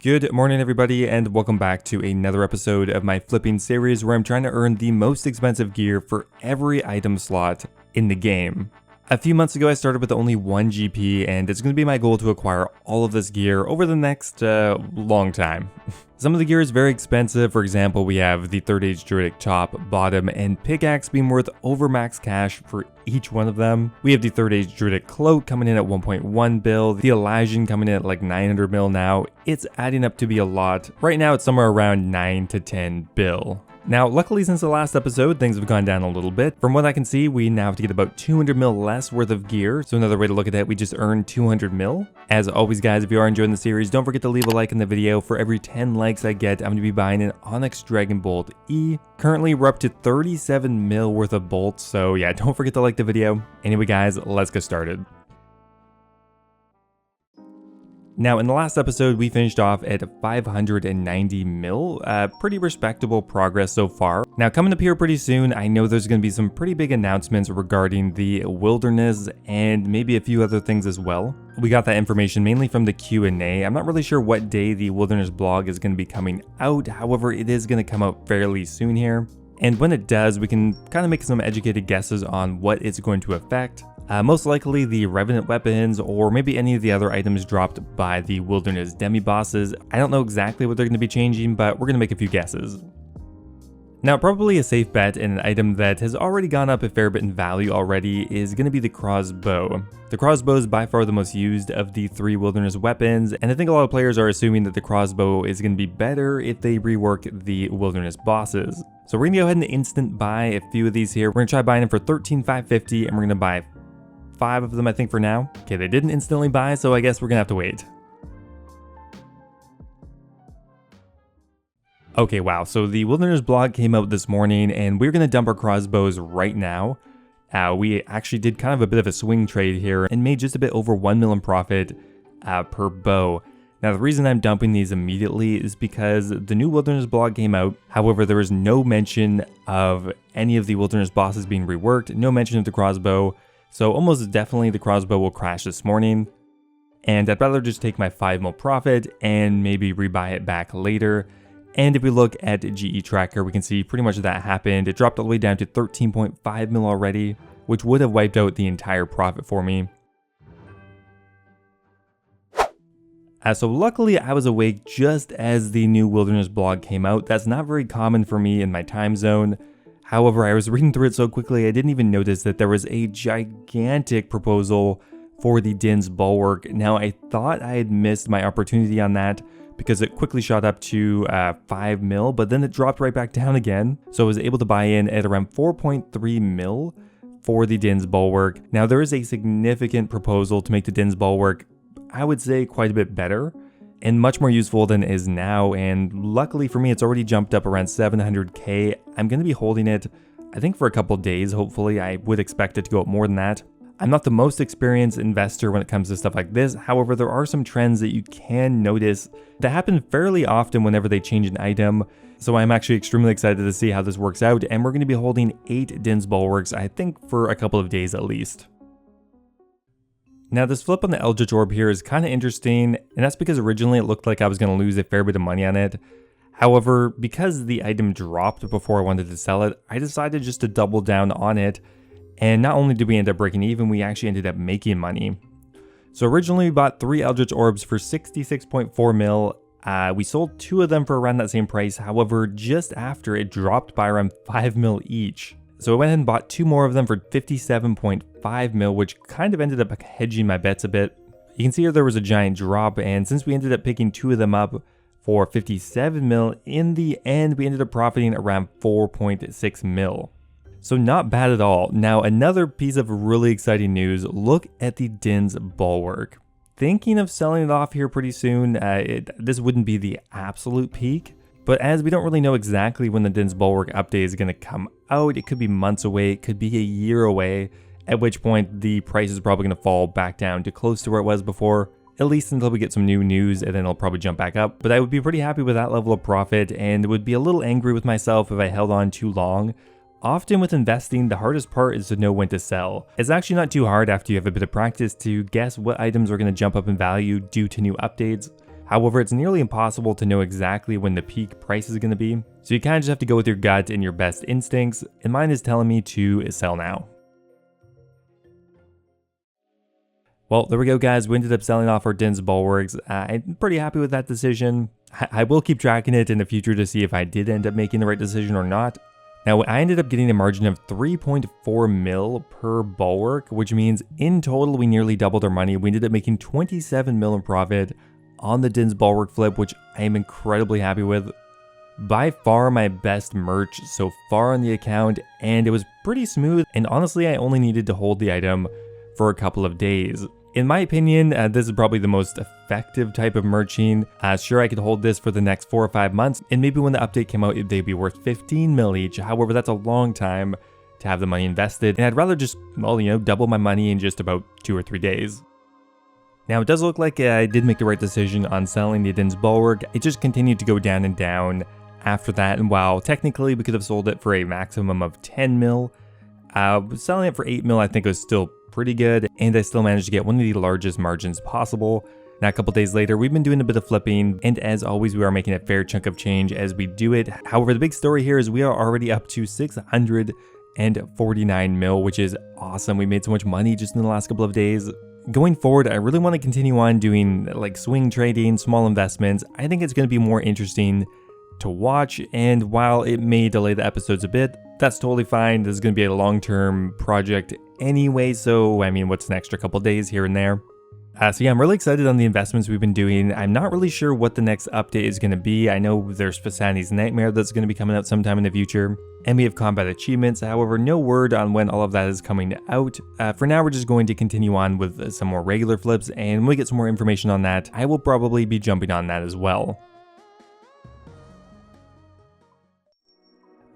Good morning everybody and welcome back to another episode of my flipping series where I'm trying to earn the most expensive gear for every item slot in the game. A few months ago I started with only 1 GP and it's going to be my goal to acquire all of this gear over the next long time. Some of the gear is very expensive. For example, we have the 3rd Age Druidic Top, Bottom, and Pickaxe being worth over max cash for each one of them. We have the 3rd Age Druidic Cloak coming in at 1.1 bill, the Elysian coming in at like 900 mil now. It's adding up to be a lot. Right now it's somewhere around 9 to 10 bill. Now, luckily since the last episode, things have gone down a little bit. From what I can see, we now have to get about 200 mil less worth of gear. So another way to look at that, we just earned 200 mil. As always guys, if you are enjoying the series, don't forget to leave a like in the video. For every 10 likes I get, I'm going to be buying an Onyx Dragon Bolt E. Currently, we're up to 37 mil worth of bolts. So yeah, don't forget to like the video. Anyway guys, let's get started. Now, in the last episode, we finished off at 590 mil, pretty respectable progress so far. Now, coming up here pretty soon, I know there's going to be some pretty big announcements regarding the wilderness and maybe a few other things as well. We got that information mainly from the Q&A. I'm not really sure what day the wilderness blog is going to be coming out, however, it is going to come out fairly soon here. And when it does, we can kind of make some educated guesses on what it's going to affect. Most likely the Revenant weapons or maybe any of the other items dropped by the Wilderness demi-bosses. I don't know exactly what they're going to be changing, but we're going to make a few guesses. Now, probably a safe bet and an item that has already gone up a fair bit in value already is going to be the crossbow. The crossbow is by far the most used of the 3 Wilderness weapons, and I think a lot of players are assuming that the crossbow is going to be better if they rework the Wilderness bosses. So we're going to go ahead and instant buy a few of these here. We're going to try buying them for 13,550 and we're going to buy 5 of them I think for now. Okay, they didn't instantly buy, so I guess we're gonna have to wait. Okay, wow, so the Wilderness blog came out this morning and we're gonna dump our crossbows right now. We actually did kind of a bit of a swing trade here and made just a bit over 1 million profit per bow. Now the reason I'm dumping these immediately is because the new Wilderness blog came out. However, there was no mention of any of the Wilderness bosses being reworked, no mention of the crossbow. So almost definitely the crossbow will crash this morning, and I'd rather just take my 5 mil profit and maybe rebuy it back later. And if we look at GE Tracker, we can see pretty much that happened. It dropped all the way down to 13.5 mil already, which would have wiped out the entire profit for me. So luckily I was awake just as the new Wilderness blog came out. That's not very common for me in my time zone. However, I was reading through it so quickly I didn't even notice that there was a gigantic proposal for the Din's Bulwark. Now, I thought I had missed my opportunity on that because it quickly shot up to 5 mil, but then it dropped right back down again. So I was able to buy in at around 4.3 mil for the Din's Bulwark. Now, there is a significant proposal to make the Din's Bulwark, I would say, quite a bit better and much more useful than it is now, and luckily for me it's already jumped up around 700k. I'm going to be holding it I think for a couple days. Hopefully I would expect it to go up more than that. I'm not the most experienced investor when it comes to stuff like this, however there are some trends that you can notice that happen fairly often whenever they change an item. So I'm actually extremely excited to see how this works out, and we're going to be holding 8 Din's Bulwarks I think for a couple of days at least. Now this flip on the Eldritch Orb here is kind of interesting, and that's because originally it looked like I was going to lose a fair bit of money on it. However, because the item dropped before I wanted to sell it, I decided just to double down on it, and not only did we end up breaking even, we actually ended up making money. So originally we bought 3 Eldritch Orbs for 66.4 mil. We sold 2 of them for around that same price, however just after it dropped by around 5 mil each. So I went ahead and bought 2 more of them for 57.5 mil, which kind of ended up hedging my bets a bit. You can see here there was a giant drop, and since we ended up picking 2 of them up for 57 mil, in the end we ended up profiting around 4.6 mil. So not bad at all. Now another piece of really exciting news, look at the Din's Bulwark. Thinking of selling it off here pretty soon. This wouldn't be the absolute peak, but as we don't really know exactly when the Din's Bulwark update is going to come out, it could be months away, it could be a year away, at which point the price is probably going to fall back down to close to where it was before, at least until we get some new news, and then it'll probably jump back up. But I would be pretty happy with that level of profit, and would be a little angry with myself if I held on too long. Often with investing, the hardest part is to know when to sell. It's actually not too hard after you have a bit of practice to guess what items are going to jump up in value due to new updates. However, it's nearly impossible to know exactly when the peak price is going to be, so you kind of just have to go with your gut and your best instincts, and mine is telling me to sell now. Well, there we go, guys. We ended up selling off our DINS bulwarks. I'm pretty happy with that decision. I will keep tracking it in the future to see if I did end up making the right decision or not. Now, I ended up getting a margin of 3.4 mil per bulwark, which means in total we nearly doubled our money. We ended up making 27 mil in profit on the DINS bulwark flip, which I am incredibly happy with. By far my best merch so far on the account, and it was pretty smooth, and honestly I only needed to hold the item for a couple of days. In my opinion, this is probably the most effective type of merching. Sure, I could hold this for the next 4 or 5 months, and maybe when the update came out, they'd be worth 15 mil each. However, that's a long time to have the money invested, and I'd rather just, well, double my money in just about 2 or 3 days. Now, it does look like I did make the right decision on selling the DINS bulwark. It just continued to go down and down after that, and while technically we could have sold it for a maximum of 10 mil, selling it for 8 mil I think was still pretty good, and I still managed to get one of the largest margins possible. Now, a couple days later, we've been doing a bit of flipping, and as always, we are making a fair chunk of change as we do it. However, the big story here is we are already up to 649 mil, which is awesome. We made so much money just in the last couple of days. Going forward, I really want to continue on doing like swing trading, small investments. I think it's going to be more interesting to watch, and while it may delay the episodes a bit, that's totally fine. This is going to be a long-term project anyway, so I mean, what's an extra couple days here and there? So yeah, I'm really excited on the investments we've been doing. I'm not really sure what the next update is going to be. I know there's Fasani's Nightmare that's going to be coming out sometime in the future, and we have combat achievements. However, no word on when all of that is coming out. For now, we're just going to continue on with some more regular flips, and when we get some more information on that, I will probably be jumping on that as well.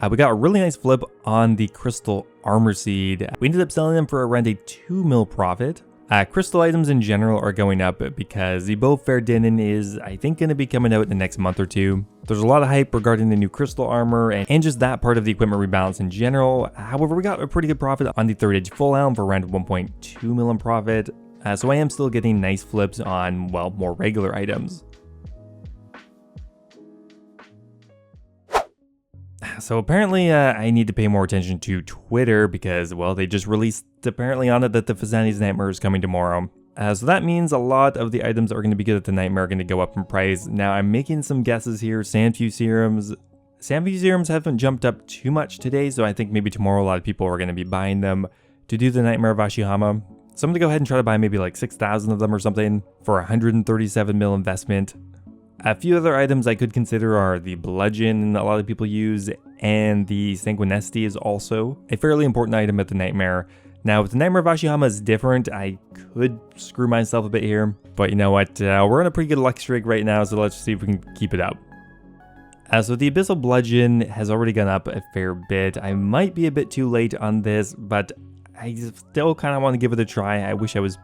We got a really nice flip on the Crystal Armor Seed. We ended up selling them for around a 2 mil profit. Crystal items in general are going up because the Bow Ferdinand is, I think, going to be coming out in the next month or two. There's a lot of hype regarding the new Crystal Armor and just that part of the equipment rebalance in general. However, we got a pretty good profit on the Third Age Full Helm for around 1.2 mil in profit. So I am still getting nice flips on, well, more regular items. So apparently I need to pay more attention to Twitter because, well, they just released apparently on it that the Fasani's Nightmare is coming tomorrow. So that means a lot of the items that are going to be good at the Nightmare are going to go up in price. Now I'm making some guesses here. Sandfuse serums. Sandfuse serums haven't jumped up too much today, so I think maybe tomorrow a lot of people are going to be buying them to do the Nightmare of Ashihama. So I'm going to go ahead and try to buy maybe like 6,000 of them or something for 137 mil investment. A few other items I could consider are the Bludgeon a lot of people use, and the Sanguinesti is also a fairly important item at the Nightmare. Now, if the Nightmare of Ashihama is different, I could screw myself a bit here, but you know what, we're on a pretty good luck streak right now, so let's see if we can keep it up. So the Abyssal Bludgeon has already gone up a fair bit. I might be a bit too late on this, but I still kind of want to give it a try. I wish I was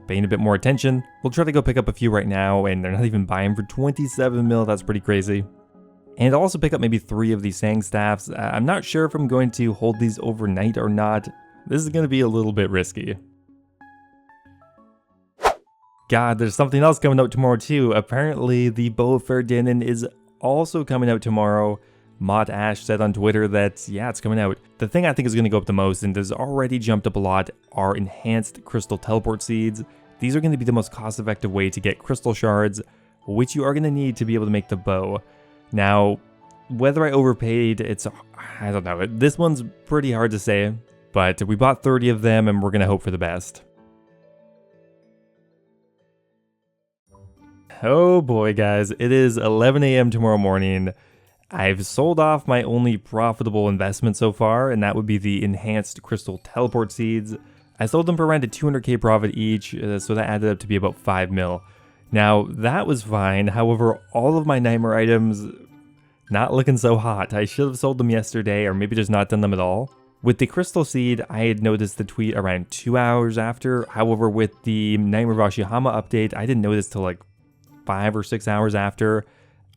paying a bit more attention. We'll try to go pick up a few right now, and they're not even buying for 27 mil. That's pretty crazy. And I'll also pick up maybe 3 of these Sang Staffs. I'm not sure if I'm going to hold these overnight or not. This is going to be a little bit risky. God, there's something else coming out tomorrow too. Apparently, the Bow Ferdinand is also coming out tomorrow. Mott Ash said on Twitter that, yeah, it's coming out. The thing I think is going to go up the most, and has already jumped up a lot, are enhanced crystal teleport seeds. These are going to be the most cost-effective way to get crystal shards, which you are going to need to be able to make the bow. Now, whether I overpaid, I don't know. This one's pretty hard to say, but we bought 30 of them, and we're going to hope for the best. Oh boy, guys, it is 11 a.m. tomorrow morning. I've sold off my only profitable investment so far, and that would be the enhanced crystal teleport seeds. I sold them for around a 200k profit each, so that added up to be about 5 mil. Now, that was fine. However, all of my Nightmare items, not looking so hot. I should have sold them yesterday, or maybe just not done them at all. With the crystal seed, I had noticed the tweet around 2 hours after. However, with the Nightmare of Ashihama update, I didn't notice till like 5 or 6 hours after.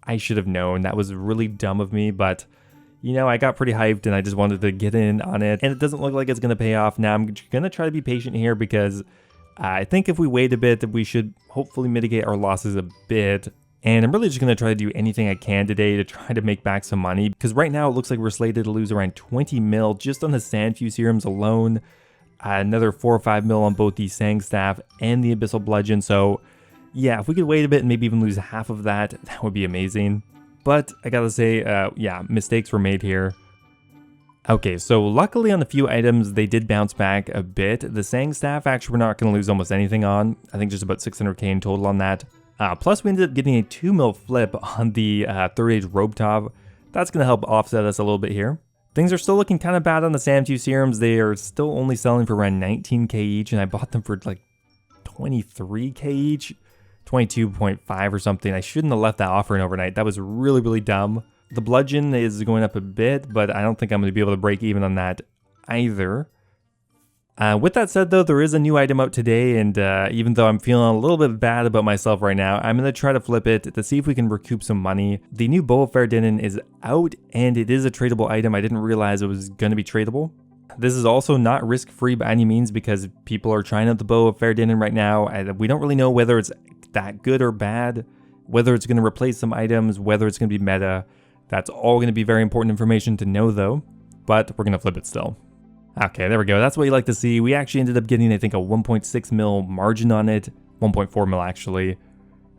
I should have known. That was really dumb of me, but you know, I got pretty hyped and I just wanted to get in on it, and it doesn't look like it's going to pay off. Now I'm going to try to be patient here because I think if we wait a bit, we should hopefully mitigate our losses a bit. And I'm really just going to try to do anything I can today to try to make back some money, because right now it looks like we're slated to lose around 20 mil just on the Sandfew serums alone. Another 4 or 5 mil on both the Sang Staff and the Abyssal Bludgeon. So yeah, if we could wait a bit and maybe even lose half of that, that would be amazing. But I gotta say, yeah, mistakes were made here. Okay, so luckily on a few items, they did bounce back a bit. The Sang Staff, actually, we're not going to lose almost anything on. I think just about 600k in total on that. Plus, we ended up getting a 2 mil flip on the 30-age Robe Top. That's going to help offset us a little bit here. Things are still looking kind of bad on the Sandfew serums. They are still only selling for around 19k each, and I bought them for like 23k each, 22.5 or something. I shouldn't have left that offering overnight. That was really, really dumb. The Bludgeon is going up a bit, but I don't think I'm going to be able to break even on that either. With that said, though, there is a new item out today, and even though I'm feeling a little bit bad about myself right now, I'm going to try to flip it to see if we can recoup some money. The new Bow of Faerdinin is out, and it is a tradable item. I didn't realize it was going to be tradable. This is also not risk-free by any means, because people are trying out the Bow of Faerdinin right now. We don't really know whether it's that good or bad, whether it's going to replace some items, whether it's going to be meta. That's all going to be very important information to know, though, but we're going to flip it still. Okay, there we go. That's what you like to see. We actually ended up getting, I think, a 1.6 mil margin on it, 1.4 mil actually,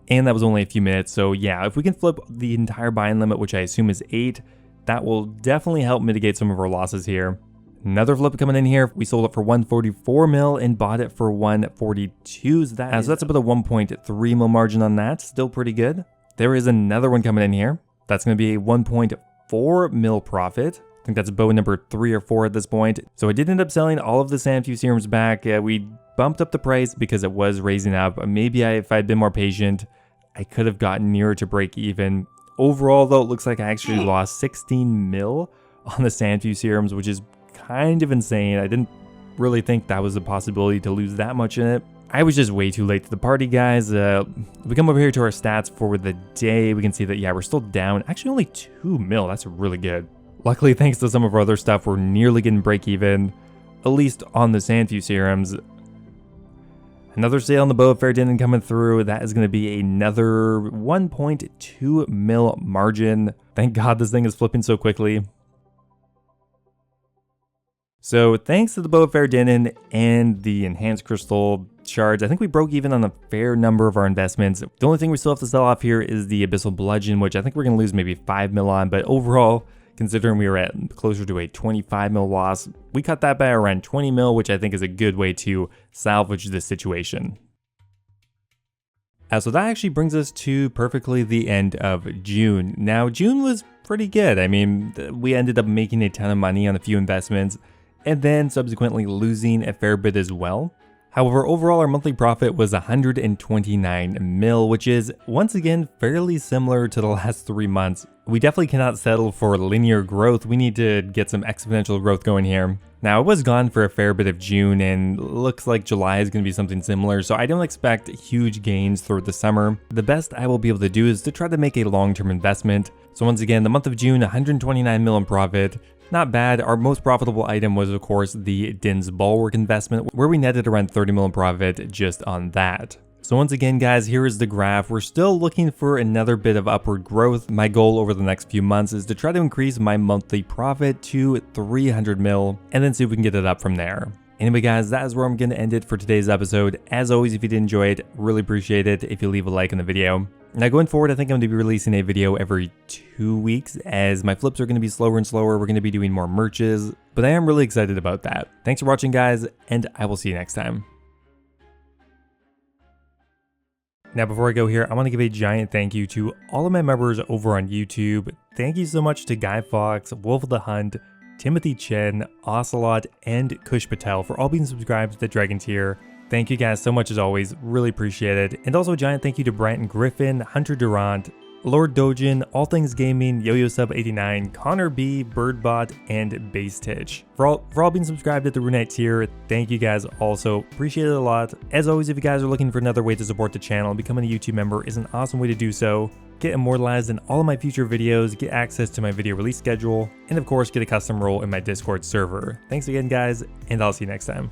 and that was only a few minutes. So yeah, if we can flip the entire buy-in limit, which I assume is 8, that will definitely help mitigate some of our losses here. Another flip coming in here. We sold it for 144 mil and bought it for 142. So that's about a 1.3 mil margin on that. Still pretty good. There is another one coming in here. That's going to be a 1.4 mil profit. I think that's bow number 3 or 4 at this point. So I did end up selling all of the Sandfew serums back. We bumped up the price because it was raising up. Maybe if I'd been more patient, I could have gotten nearer to break even. Overall, though, it looks like I actually lost 16 mil on the Sandfew serums, which is kind of insane. I didn't really think that was a possibility to lose that much in it. I was just way too late to the party, guys. We come over here to our stats for the day. We can see that, yeah, we're still down. Actually, only 2 mil. That's really good. Luckily, thanks to some of our other stuff, we're nearly getting break even, at least on the Sandfew serums. Another sale on the Bow of Faerdinin coming through. That is going to be another 1.2 mil margin. Thank God this thing is flipping so quickly. So thanks to the Bow of Faerdinin and the enhanced crystal shards, I think we broke even on a fair number of our investments. The only thing we still have to sell off here is the Abyssal Bludgeon, which I think we're going to lose maybe 5 mil on, but overall, considering we were at closer to a 25 mil loss, we cut that by around 20 mil, which I think is a good way to salvage this situation. So that actually brings us to perfectly the end of June. Now, June was pretty good. I mean, we ended up making a ton of money on a few investments, and then subsequently losing a fair bit as well. However, overall our monthly profit was 129 mil, which is once again fairly similar to the last 3 months. We definitely cannot settle for linear growth. We need to get some exponential growth going here. Now, I was gone for a fair bit of June, and looks like July is going to be something similar, so I don't expect huge gains throughout the summer. The best I will be able to do is to try to make a long-term investment. So once again, the month of June, 129 mil in profit. Not bad. Our most profitable item was, of course, the Din's Bulwark investment, where we netted around 30 mil in profit just on that. So once again, guys, here is the graph. We're still looking for another bit of upward growth. My goal over the next few months is to try to increase my monthly profit to 300 mil, and then see if we can get it up from there. Anyway, guys, that is where I'm going to end it for today's episode. As always, if you did enjoy it, really appreciate it if you leave a like on the video. Now, going forward, I think I'm going to be releasing a video every 2 weeks, as my flips are going to be slower and slower. We're going to be doing more merches, but I am really excited about that. Thanks for watching, guys, and I will see you next time. Now, before I go here, I want to give a giant thank you to all of my members over on YouTube. Thank you so much to Guy Fox, Wolf of the Hunt, Timothy Chen, Ocelot, and Kush Patel for all being subscribed to the Dragon tier. Thank you guys so much as always, really appreciate it. And also a giant thank you to Branton Griffin, Hunter Durant, Lord Dojin, All Things Gaming, Yo-Yo Sub 89, Connor B, Birdbot, and Base Titch. For all being subscribed at the Runite tier, thank you guys also, appreciate it a lot. As always, if you guys are looking for another way to support the channel, becoming a YouTube member is an awesome way to do so. Get immortalized in all of my future videos, get access to my video release schedule, and of course get a custom role in my Discord server. Thanks again, guys, and I'll see you next time.